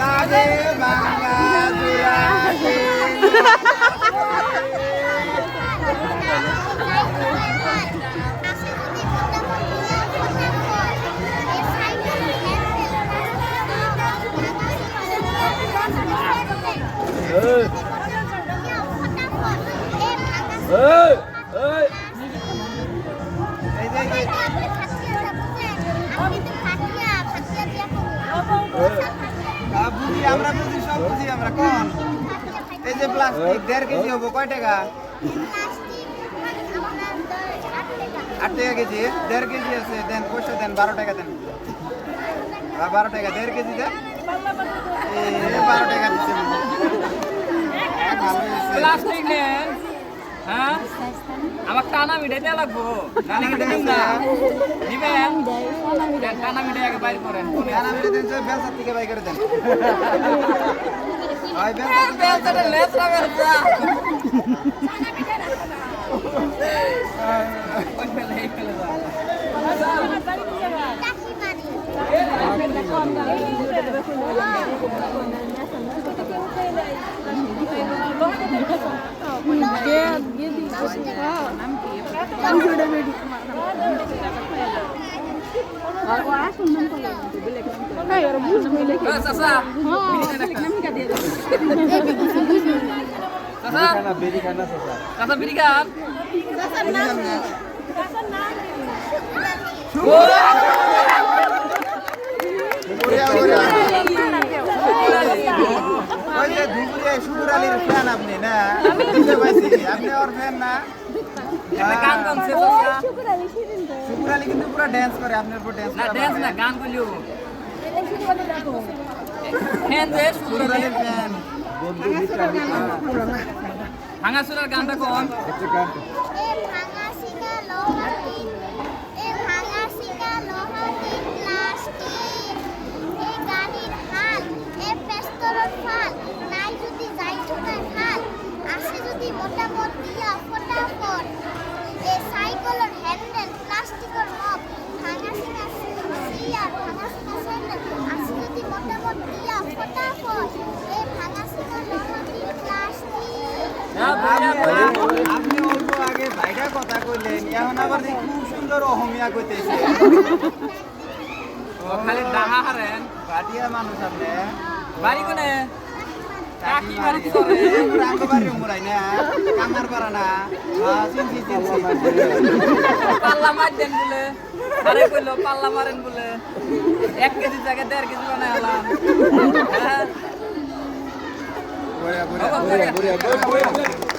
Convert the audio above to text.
লাগে বাংলা জুড়াকে আমরা বুঝি সব বুঝি আমরা কোন এই যে প্লাস্টিক 1.5 কেজি হবো কয় টাকা 8 টাকা কেজি 1.5 কেজি আছে দেন পয়সা দেন 12 টাকা দেন 12 টাকা 1.5 কেজি দেন 12 টাকা দিচ্ছে প্লাস্টিক নেন হ্যাঁ আমার টানা মিটাইতে লাগবো টানা মিটাই না নিবেন টানা মিটাই আগে বাইর করেন টানা মিটাই দেন যে বেলসা থেকে বাই করে দেন ওই বেলসাটা লেসরা বেলসা ওই ফেলে এই ফেলে দাও শুকুর আলীর ফ্যান আপনি না আপনি ওর ফ্যান না শুকুর আলী কিন্তু পুরো ড্যান্স করে আপনার উপর ড্যান্স না ড্যান্স না গান কইলিও ফ্যান দে শুকুর আলীর ফ্যান বন্ধু মিত্রানি ভাঙাচুরার গানটা কোন একটা গান আপনি অল্প আগে ভাইটা কথা কইলেন এখন আবার খুব সুন্দর অহমিয়া কইতেছে খালি ডাহা হারেন বাটিয়া মানুষ আপনি বাড়ি কোনে কাকি বাড়ি রাঙ্গ বাড়ি উমরাই না কামার পারা না চিনছি পাল্লা মার দেন বলে আরে কইলো পাল্লা মারেন বলে 1 কেজি জায়গায় 1.5 কেজি বানাইলাম বড়িয়া বড়িয়া বড়িয়া বড়িয়া